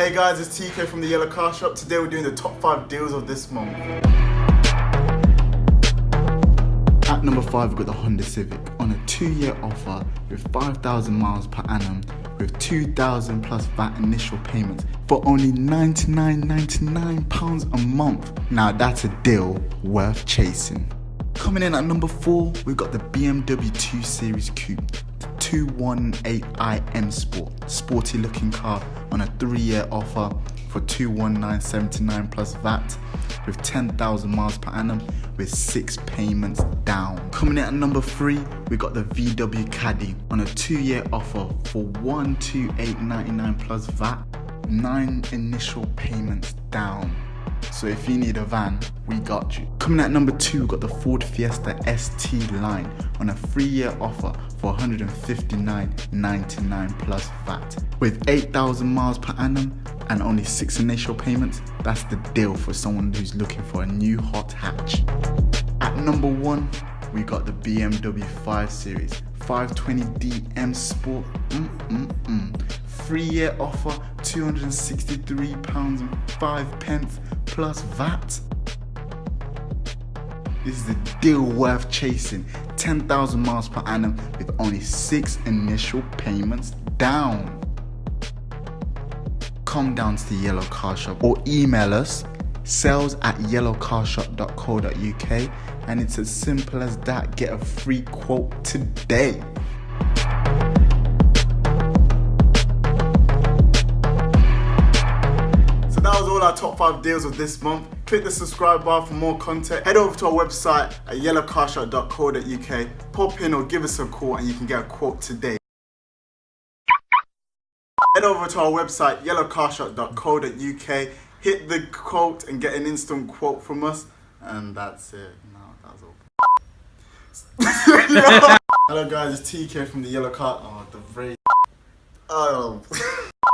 Hey guys, it's TK from the Yellow Car Shop. Today we're doing the top 5 deals of this month. At number 5 we've got the Honda Civic on a 2-year offer with 5,000 miles per annum with 2,000 plus VAT initial payments for only £99.99 a month. Now that's a deal worth chasing. Coming in at number 4 we've got the BMW 2 Series Coupe. 218i M Sport, sporty looking car on a 3-year offer for $219.79 plus VAT with 10,000 miles per annum with 6 payments down. Coming in at number 3 we got the VW Caddy on a 2-year offer for $128.99 plus VAT, 9 initial payments down. So if you need a van, we got you. Coming at number 2, we've got the Ford Fiesta ST line on a 3-year offer for $159.99 plus VAT. With 8,000 miles per annum and only 6 initial payments, that's the deal for someone who's looking for a new hot hatch. At number 1, we got the BMW 5 Series 520d M Sport. 3-year offer, £263.05 plus VAT. This is a deal worth chasing. 10,000 miles per annum with only 6 initial payments down. Come down to the Yellow Car Shop or email us sales@yellowcarshop.co.uk and it's as simple as that. Get a free quote today. That was all our top 5 deals of this month. Click the subscribe bar for more content. Head over to our website at yellowcarshop.co.uk. Pop in or give us a call and you can get a quote today. Head over to our website yellowcarshop.co.uk. Hit the quote and get an instant quote from us. And that's it. No, that was all. Hello guys, it's TK from the Yellow Car. Oh, the very... Oh.